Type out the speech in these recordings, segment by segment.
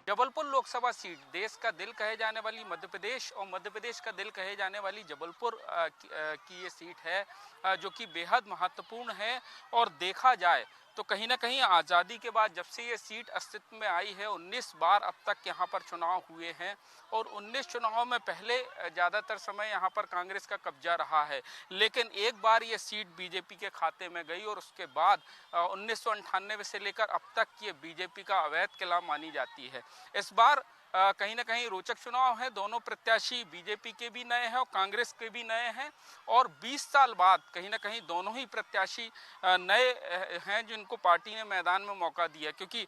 Jabalpur Lok Sabha seat देश का दिल कहे जाने वाली मध्य प्रदेश और मध्य प्रदेश का दिल कहे जाने वाली जबलपुर की ये सीट है जो कि बेहद महत्वपूर्ण है। और देखा जाए तो कहीं ना कहीं आज़ादी के बाद जब से ये सीट अस्तित्व में आई है 19 बार अब तक यहाँ पर चुनाव हुए हैं और 19 चुनावों में पहले ज़्यादातर समय यहाँ पर कांग्रेस का कब्जा रहा है, लेकिन एक बार ये सीट बीजेपी के खाते में गई और उसके बाद 1998 से लेकर अब तक ये बीजेपी का अवैध किला मानी जाती है। इस बार कहीं ना कहीं रोचक चुनाव है। दोनों प्रत्याशी बीजेपी के भी नए हैं और कांग्रेस के भी नए हैं और 20 साल बाद कहीं ना कहीं दोनों ही प्रत्याशी नए हैं जिनको पार्टी ने मैदान में मौका दिया, क्योंकि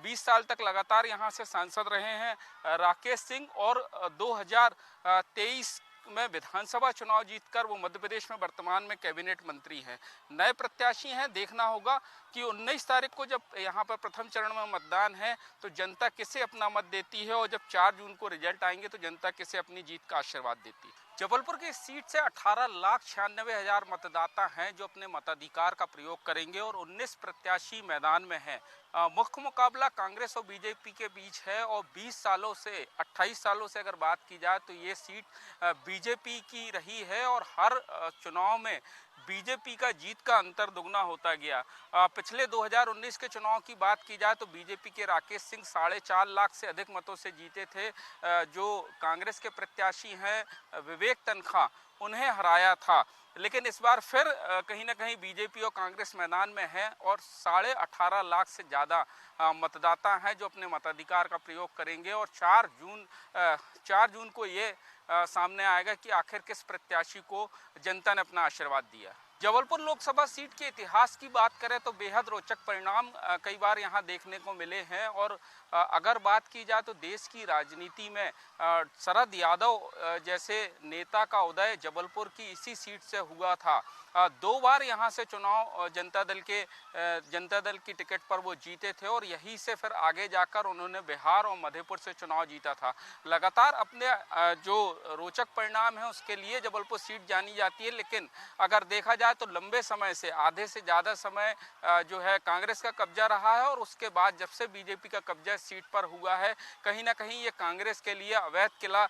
20 साल तक लगातार यहां से सांसद रहे हैं राकेश सिंह और 2023 में विधानसभा चुनाव जीतकर वो मध्य प्रदेश में वर्तमान में कैबिनेट मंत्री हैं। नए प्रत्याशी हैं। देखना होगा कि 19 तारीख को जब यहाँ पर प्रथम चरण में मतदान है तो जनता किसे अपना मत देती है और जब 4 जून को रिजल्ट आएंगे तो जनता किसे अपनी जीत का आशीर्वाद देती है। जबलपुर की सीट से 18,96,000 मतदाता हैं जो अपने मताधिकार का प्रयोग करेंगे और 19 प्रत्याशी मैदान में हैं। मुख्य मुकाबला कांग्रेस और बीजेपी के बीच है और 28 सालों से अगर बात की जाए तो ये सीट बीजेपी की रही है और हर चुनाव में बीजेपी का जीत का अंतर दुगना होता गया। पिछले 2019 के चुनाव की बात की जाए तो बीजेपी के राकेश सिंह 4.5 लाख से अधिक मतों से जीते थे। जो कांग्रेस के प्रत्याशी हैं विवेक तनखा, उन्हें हराया था। लेकिन इस बार फिर कहीं ना कहीं बीजेपी और कांग्रेस मैदान में है और 18.5 लाख से ज़्यादा मतदाता हैं जो अपने मताधिकार का प्रयोग करेंगे और 4 जून को ये सामने आएगा कि आखिर किस प्रत्याशी को जनता ने अपना आशीर्वाद दिया। जबलपुर लोकसभा सीट के इतिहास की बात करें तो बेहद रोचक परिणाम कई बार यहां देखने को मिले हैं और अगर बात की जाए तो देश की राजनीति में शरद यादव जैसे नेता का उदय जबलपुर की इसी सीट से हुआ था। 2 बार यहां से चुनाव जनता दल की टिकट पर वो जीते थे और यहीं से फिर आगे जाकर उन्होंने बिहार और मधेपुर से चुनाव जीता था। लगातार अपने जो रोचक परिणाम है उसके लिए जबलपुर सीट जानी जाती है, लेकिन अगर देखा जाए तो लंबे समय से आधे से ज़्यादा समय जो है कांग्रेस का कब्जा रहा है और उसके बाद जब से बीजेपी का कब्जा सीट पर हुआ है कहीं ना कहीं ये कांग्रेस के लिए अवैध किला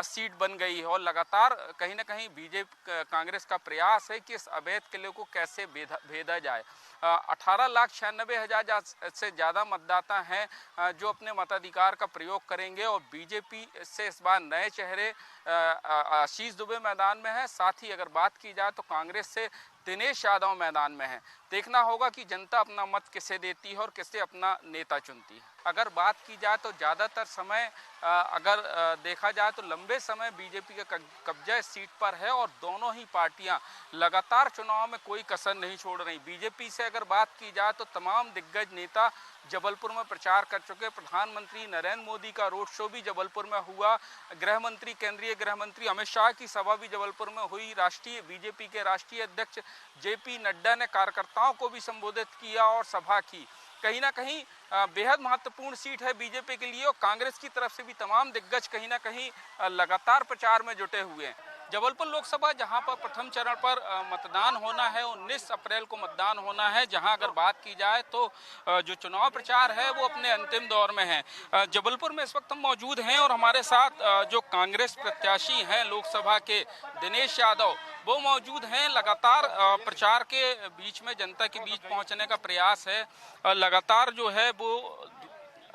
सीट बन गई है और लगातार कहीं ना कहीं बीजेपी कांग्रेस का प्रयास है कि इस अवैध किले को कैसे भेदा जाए। 18,96,000 से ज़्यादा मतदाता हैं जो अपने मताधिकार का प्रयोग करेंगे और बीजेपी से इस बार नए चेहरे आशीष दुबे मैदान में है। साथ ही अगर बात की जाए तो कांग्रेस से दिनेश यादव मैदान में है। देखना होगा कि जनता अपना मत किसे देती है और किसे अपना नेता चुनती है। अगर बात की जाए तो ज़्यादातर समय अगर देखा जाए तो लंबे समय बीजेपी का कब्जा इस सीट पर है और दोनों ही पार्टियां लगातार चुनाव में कोई कसर नहीं छोड़ रही। बीजेपी से अगर बात की जाए तो तमाम दिग्गज नेता जबलपुर में प्रचार कर चुके। प्रधानमंत्री नरेंद्र मोदी का रोड शो भी जबलपुर में हुआ। केंद्रीय गृह मंत्री अमित शाह की सभा भी जबलपुर में हुई। बीजेपी के राष्ट्रीय अध्यक्ष जेपी नड्डा ने कार्यकर्ताओं को भी संबोधित किया और सभा की। कहीं ना कहीं बेहद महत्वपूर्ण सीट है बीजेपी के लिए और कांग्रेस की तरफ से भी तमाम दिग्गज कहीं ना कहीं लगातार प्रचार में जुटे हुए हैं। जबलपुर लोकसभा जहां पर प्रथम चरण पर मतदान होना है, 19 अप्रैल को मतदान होना है, जहां अगर बात की जाए तो जो चुनाव प्रचार है वो अपने अंतिम दौर में है। जबलपुर में इस वक्त हम मौजूद हैं और हमारे साथ जो कांग्रेस प्रत्याशी हैं लोकसभा के दिनेश यादव वो मौजूद हैं। लगातार प्रचार के बीच में जनता के बीच पहुंचने का प्रयास है। लगातार जो है वो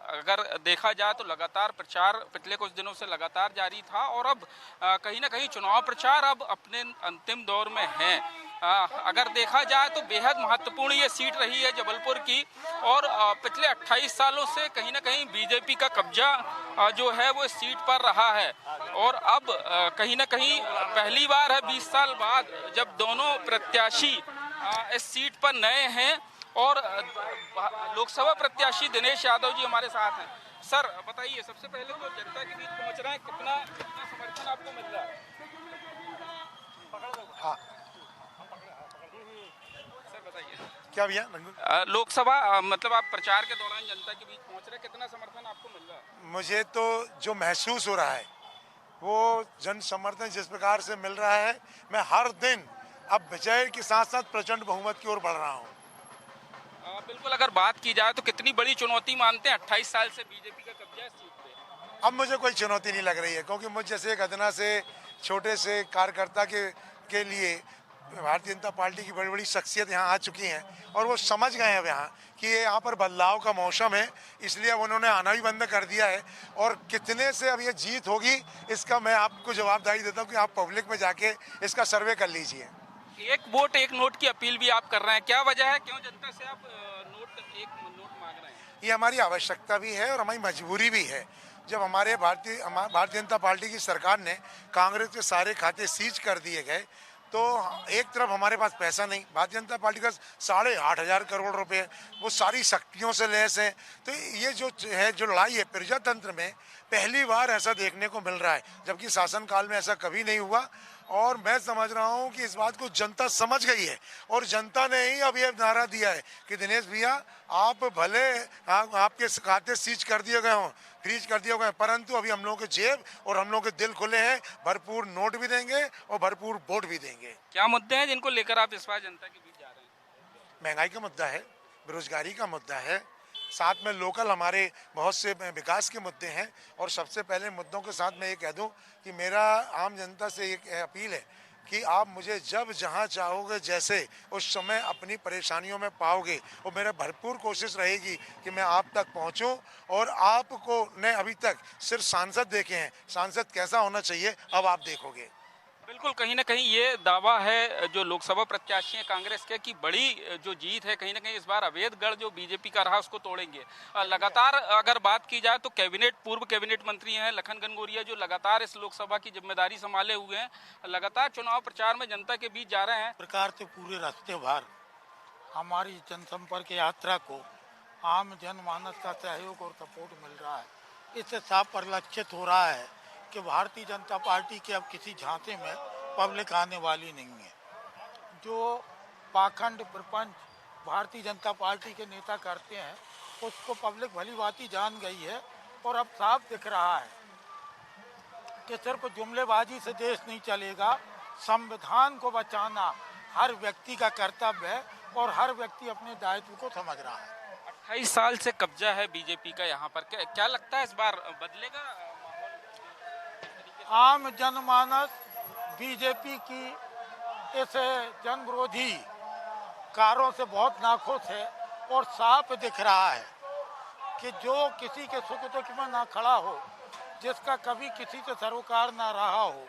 अगर देखा जाए तो लगातार प्रचार पिछले कुछ दिनों से लगातार जारी था और अब कहीं ना कहीं चुनाव प्रचार अब अपने अंतिम दौर में है। अगर देखा जाए तो बेहद महत्वपूर्ण ये सीट रही है जबलपुर की और पिछले 28 सालों से कहीं ना कहीं बीजेपी का कब्जा जो है वो इस सीट पर रहा है और अब कहीं ना कहीं पहली बार है 20 साल बाद जब दोनों प्रत्याशी इस सीट पर नए हैं और लोकसभा प्रत्याशी दिनेश यादव जी हमारे साथ हैं। सर बताइए, सबसे पहले तो जनता के बीच पहुंच रहे हैं, कितना समर्थन आपको मिल रहा है? हाँ सर बताइए क्या भैया? लोकसभा मतलब आप प्रचार के दौरान जनता के बीच पहुंच रहे हैं, कितना समर्थन आपको मिल रहा है? मुझे तो जो महसूस हो रहा है वो जन समर्थन जिस प्रकार से मिल रहा है, मैं हर दिन अब विजय के साथ साथ प्रचंड बहुमत की ओर बढ़ रहा हूँ। बिल्कुल, अगर बात की जाए तो कितनी बड़ी चुनौती मानते हैं 28 साल से बीजेपी का कब्जा है सीट पे? अब मुझे कोई चुनौती नहीं लग रही है, क्योंकि मुझ जैसे एक अदना से छोटे से कार्यकर्ता के लिए भारतीय जनता पार्टी की बड़ी बड़ी शख्सियत यहाँ आ चुकी हैं और वो समझ गए हैं अब यहाँ कि ये यहाँ पर बदलाव का मौसम है, इसलिए अब उन्होंने आना भी बंद कर दिया है। और कितने से अब ये जीत होगी इसका मैं आपको जवाबदारी देता हूँ कि आप पब्लिक में जाके इसका सर्वे कर लीजिए। एक वोट एक नोट की अपील भी आप कर रहे हैं, क्या वजह है, क्यों जनता से आप एक नोट मांग रहे हैं? ये हमारी आवश्यकता भी है और हमारी मजबूरी भी है। जब हमारे भारतीय जनता पार्टी की सरकार ने कांग्रेस के सारे खाते सीज कर दिए गए, तो एक तरफ हमारे पास पैसा नहीं, भारतीय जनता पार्टी का 8,500 करोड़ रुपए वो सारी शक्तियों से लैस है। तो ये जो है, जो लड़ाई है प्रजातंत्र में, पहली बार ऐसा देखने को मिल रहा है, जबकि शासनकाल में ऐसा कभी नहीं हुआ। और मैं समझ रहा हूँ कि इस बात को जनता समझ गई है और जनता ने ही अब ये नारा दिया है कि दिनेश भैया, आप भले आपके खाते सीज कर दिए गए हों, फ्रीज कर दिए गए, परंतु अभी हम लोगों के जेब और हम लोगों के दिल खुले हैं, भरपूर नोट भी देंगे और भरपूर वोट भी देंगे। क्या मुद्दे हैं जिनको लेकर आप इस बार जनता के बीच जा रहे हैं? महंगाई का मुद्दा है, बेरोजगारी का मुद्दा है, साथ में लोकल हमारे बहुत से विकास के मुद्दे हैं। और सबसे पहले मुद्दों के साथ मैं ये कह दूं कि मेरा आम जनता से एक अपील है कि आप मुझे जब जहां चाहोगे, जैसे उस समय अपनी परेशानियों में पाओगे, और मेरा भरपूर कोशिश रहेगी कि मैं आप तक पहुंचूं। और आपको ने अभी तक सिर्फ सांसद देखे हैं, सांसद कैसा होना चाहिए अब आप देखोगे। बिल्कुल, कहीं ना कहीं ये दावा है जो लोकसभा प्रत्याशी हैं कांग्रेस के कि बड़ी जो जीत है कहीं ना कहीं इस बार अवैध गढ़ जो बीजेपी का रहा उसको तोड़ेंगे। लगातार अगर बात की जाए तो पूर्व कैबिनेट मंत्री हैं लखन घनघोरिया, जो लगातार इस लोकसभा की जिम्मेदारी संभाले हुए हैं, लगातार चुनाव प्रचार में जनता के बीच जा रहे हैं। प्रकार से पूरे रास्ते भर हमारी जनसंपर्क यात्रा को आम जनमानस का सहयोग और सपोर्ट मिल रहा है। इससे साफ परिलक्षित हो रहा है कि भारतीय जनता पार्टी के अब किसी झांसे में पब्लिक आने वाली नहीं है। जो पाखंड प्रपंच भारतीय जनता पार्टी के नेता करते हैं उसको पब्लिक भली भांति जान गई है और अब साफ दिख रहा है कि सिर्फ जुमलेबाजी से देश नहीं चलेगा। संविधान को बचाना हर व्यक्ति का कर्तव्य है और हर व्यक्ति अपने दायित्व को समझ रहा है। 28 साल से कब्जा है बीजेपी का यहाँ पर, क्या लगता है इस बार बदलेगा? आम जनमानस बीजेपी की इस जन विरोधी कार्यों से बहुत नाखुश है और साफ दिख रहा है कि जो किसी के सुख दुख में ना खड़ा हो, जिसका कभी किसी से सरोकार ना रहा हो,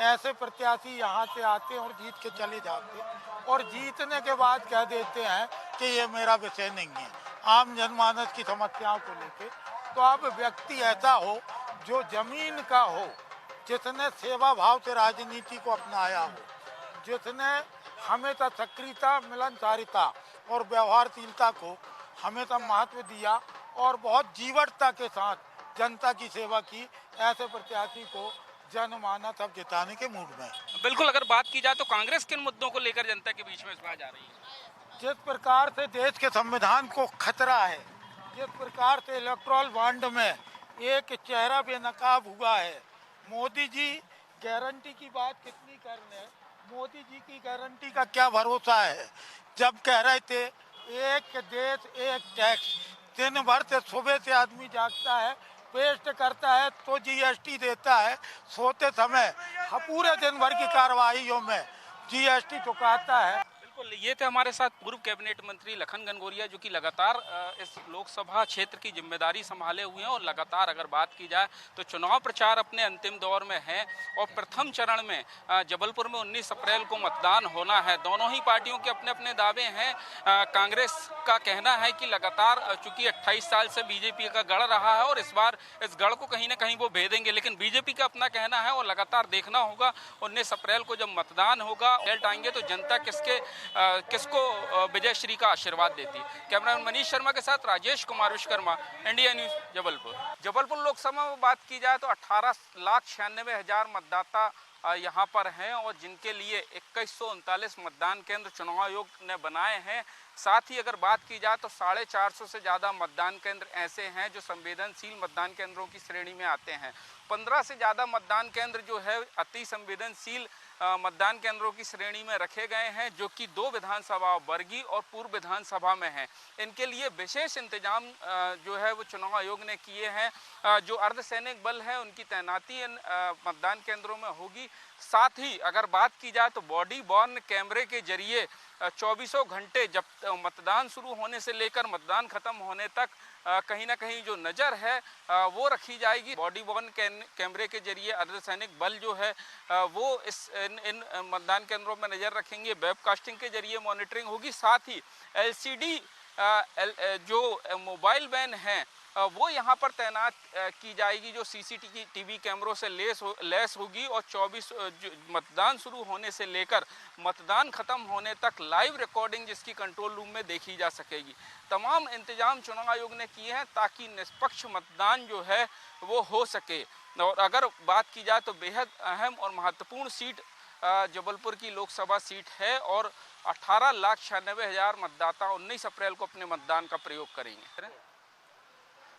ऐसे प्रत्याशी यहाँ से आते और जीत के चले जाते और जीतने के बाद कह देते हैं कि ये मेरा विषय नहीं है आम जनमानस की समस्याओं को लेके। तो अब व्यक्ति ऐसा हो जो जमीन का हो, जिसने सेवा भाव से राजनीति को अपनाया हो, जिसने हमेशा सक्रियता, मिलनसारिता और व्यवहारशीलता को हमेशा महत्व दिया और बहुत जीवटता के साथ जनता की सेवा की, ऐसे प्रत्याशी को जनमानस अब जिताने के मूड में। बिल्कुल, अगर बात की जाए तो कांग्रेस किन मुद्दों को लेकर जनता के बीच में इस बार जा रही है? जिस प्रकार से देश के संविधान को खतरा है, जिस प्रकार से इलेक्टोरल बॉन्ड में एक चेहरा बेनकाब हुआ है, मोदी जी गारंटी की बात कितनी कर रहे हैं, मोदी जी की गारंटी का क्या भरोसा है? जब कह रहे थे एक देश एक टैक्स, दिन भर से सुबह से आदमी जागता है, पेस्ट करता है तो जीएसटी देता है, सोते समय पूरे दिन भर की कार्रवाइयों में जीएसटी चुकाता है। बिल्कुल, ये थे हमारे साथ पूर्व कैबिनेट मंत्री लखन घनघोरिया, जो कि लगातार इस लोकसभा क्षेत्र की जिम्मेदारी संभाले हुए हैं और लगातार अगर बात की जाए तो चुनाव प्रचार अपने अंतिम दौर में है। और प्रथम चरण में जबलपुर में 19 अप्रैल को मतदान होना है। दोनों ही पार्टियों के अपने अपने दावे हैं। कांग्रेस का कहना है कि लगातार चूंकि 28 साल से बीजेपी का गढ़ रहा है और इस बार इस गढ़ को कहीं ना कहीं वो भेदेंगे, लेकिन बीजेपी का अपना कहना है और लगातार देखना होगा 19 अप्रैल को जब मतदान होगा, रिजल्ट आएंगे तो जनता किसको विजय श्री का आशीर्वाद देती। कैमरामैन मनीष शर्मा के साथ राजेश कुमार विश्वकर्मा, इंडिया न्यूज, जबलपुर। जबलपुर लोकसभा में बात की जाए तो 18,96,000 मतदाता यहाँ पर हैं और जिनके लिए 2139 मतदान केंद्र चुनाव आयोग ने बनाए हैं। साथ ही अगर बात की जाए तो 450 से ज़्यादा मतदान केंद्र ऐसे हैं जो संवेदनशील मतदान केंद्रों की श्रेणी में आते हैं। 15 से ज़्यादा मतदान केंद्र जो है अति संवेदनशील मतदान केंद्रों की श्रेणी में रखे गए हैं, जो कि 2 विधानसभा वर्गी और पूर्व विधानसभा में हैं। इनके लिए विशेष इंतजाम जो है वो चुनाव आयोग ने किए हैं। जो अर्धसैनिक बल है उनकी तैनाती इन मतदान केंद्रों में होगी। साथ ही अगर बात की जाए तो बॉडी बॉर्न कैमरे के जरिए 24 घंटे जब मतदान शुरू होने से लेकर मतदान खत्म होने तक कहीं ना कहीं जो नज़र है वो रखी जाएगी। बॉडी बॉर्न कैमरे के जरिए अर्धसैनिक बल जो है वो इन मतदान केंद्रों में नज़र रखेंगे। वेबकास्टिंग के जरिए मॉनिटरिंग होगी। साथ ही LCD जो मोबाइल वैन हैं वो यहाँ पर तैनात की जाएगी, जो CCTV कैमरों से लैस होगी और 24 मतदान शुरू होने से लेकर मतदान खत्म होने तक लाइव रिकॉर्डिंग जिसकी कंट्रोल रूम में देखी जा सकेगी। तमाम इंतजाम चुनाव आयोग ने किए हैं ताकि निष्पक्ष मतदान जो है वो हो सके। और अगर बात की जाए तो बेहद अहम और महत्वपूर्ण सीट जबलपुर की लोकसभा सीट है और 18,96,000 मतदाता 19 अप्रैल को अपने मतदान का प्रयोग करेंगे।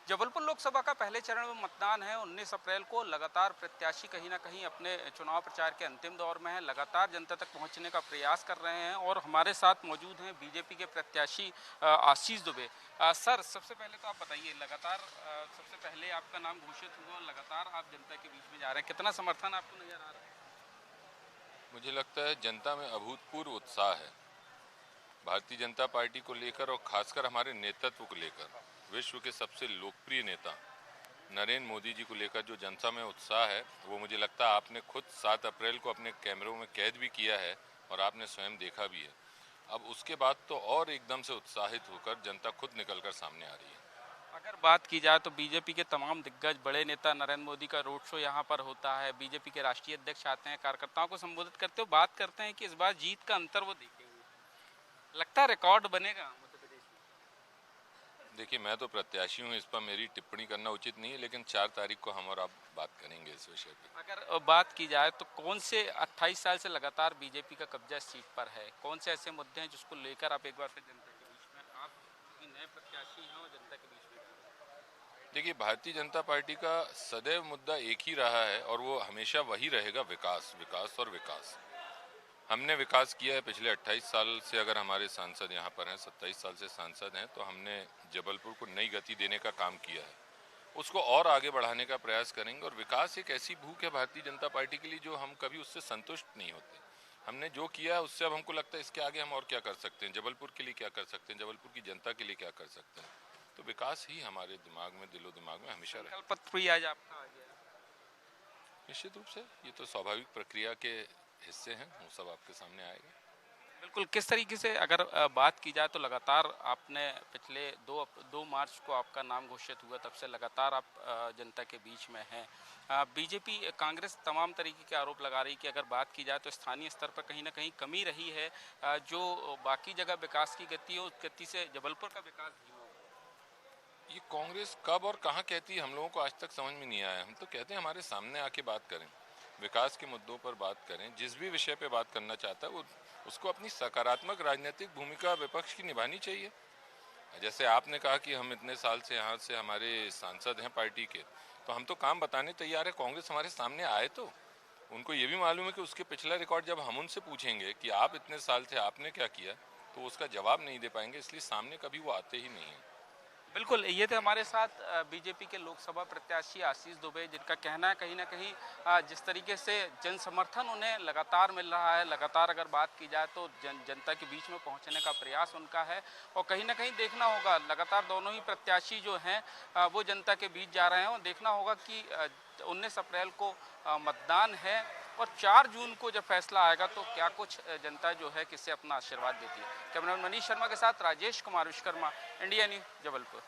जबलपुर लोकसभा का पहले चरण में मतदान है 19 अप्रैल को। लगातार प्रत्याशी कहीं ना कहीं अपने चुनाव प्रचार के अंतिम दौर में है, लगातार जनता तक पहुंचने का प्रयास कर रहे हैं और हमारे साथ मौजूद हैं बीजेपी के प्रत्याशी आशीष दुबे। सर, सबसे पहले तो आप बताइए, लगातार सबसे पहले आपका नाम घोषित हुआ, लगातार आप जनता के बीच में जा रहे हैं, कितना समर्थन आपको नजर आ रहा है? मुझे लगता है जनता में अभूतपूर्व उत्साह है भारतीय जनता पार्टी को लेकर और खासकर हमारे नेतृत्व को लेकर। विश्व के सबसे लोकप्रिय नेता नरेंद्र मोदी जी को लेकर जो जनता में उत्साह है वो मुझे लगता है आपने खुद 7 अप्रैल को अपने कैमरों में कैद भी किया है और आपने स्वयं देखा भी है। अब उसके बाद तो और एकदम से उत्साहित होकर जनता खुद निकलकर सामने आ रही है। अगर बात की जाए तो बीजेपी के तमाम दिग्गज बड़े नेता नरेंद्र मोदी का रोड शो यहाँ पर होता है, बीजेपी के राष्ट्रीय अध्यक्ष आते हैं, कार्यकर्ताओं को संबोधित करते हुए बात करते हैं कि इस बार जीत का अंतर वो देखेंगे। लगता है रिकॉर्ड बनेगा मध्य प्रदेश में? देखिए, मैं तो प्रत्याशी हूँ, इस पर मेरी टिप्पणी करना उचित नहीं है, लेकिन 4 तारीख को हम और आप बात करेंगे इस विषय पर। अगर बात की जाए तो कौन से 28 साल से लगातार बीजेपी का कब्जा इस सीट पर है, कौन से ऐसे मुद्दे हैं जिसको लेकर आप एक बार फिर जनता के बीच में, आप नए प्रत्याशी हैं और जनता के बीच में? देखिए, भारतीय जनता पार्टी का सदैव मुद्दा एक ही रहा है और वो हमेशा वही रहेगा, विकास, विकास और विकास। हमने विकास किया है पिछले 28 साल से। अगर हमारे सांसद यहाँ पर हैं, 27 साल से सांसद हैं, तो हमने जबलपुर को नई गति देने का काम किया है, उसको और आगे बढ़ाने का प्रयास करेंगे। और विकास एक ऐसी भूख है भारतीय जनता पार्टी के लिए जो हम कभी उससे संतुष्ट नहीं होते। हमने जो किया है उससे अब हमको लगता है इसके आगे हम और क्या कर सकते हैं, जबलपुर के लिए क्या कर सकते हैं, जबलपुर की जनता के लिए क्या कर सकते हैं। तो विकास ही हमारे दिमाग में, दिलो दिमाग में हमेशा रहे। संकल्प पत्र भी आज आपका आ गया? निश्चित रूप से ये तो स्वाभाविक प्रक्रिया के हिस्से हैं, वो सब आपके सामने आएगा। बिल्कुल। किस तरीके से अगर बात की जाए तो लगातार आपने पिछले 2 मार्च को आपका नाम घोषित हुआ, तब से लगातार आप जनता के बीच में हैं। बीजेपी, कांग्रेस तमाम तरीके के आरोप लगा रही कि अगर बात की जाए तो स्थानीय स्तर पर कहीं ना कहीं कमी रही है, जो बाकी जगह विकास की गति है उस गति से जबलपुर का विकास धीमा हो। ये कांग्रेस कब और कहाँ कहती है हम लोगों को आज तक समझ में नहीं आया। हम तो कहते हैं हमारे सामने आके बात करें, विकास के मुद्दों पर बात करें, जिस भी विषय पे बात करना चाहता है वो उसको अपनी सकारात्मक राजनीतिक भूमिका विपक्ष की निभानी चाहिए। जैसे आपने कहा कि हम इतने साल से यहाँ से हमारे सांसद हैं पार्टी के, तो हम तो काम बताने तैयार है। कांग्रेस हमारे सामने आए तो उनको ये भी मालूम है कि उसके पिछला रिकॉर्ड जब हम उनसे पूछेंगे कि आप इतने साल थे आपने क्या किया, तो उसका जवाब नहीं दे पाएंगे, इसलिए सामने कभी वो आते ही नहीं है। बिल्कुल। ये थे हमारे साथ बीजेपी के लोकसभा प्रत्याशी आशीष दुबे, जिनका कहना है कहीं ना कहीं जिस तरीके से जन समर्थन उन्हें लगातार मिल रहा है, लगातार अगर बात की जाए तो जनता के बीच में पहुंचने का प्रयास उनका है। और कहीं ना कहीं देखना होगा, लगातार दोनों ही प्रत्याशी जो हैं वो जनता के बीच जा रहे हैं और देखना होगा कि 19 अप्रैल को मतदान है और 4 जून को जब फैसला आएगा तो क्या कुछ जनता जो है किससे अपना आशीर्वाद देती है। कैमरामैन मनीष शर्मा के साथ राजेश कुमार विश्वकर्मा, इंडिया न्यूज़, जबलपुर।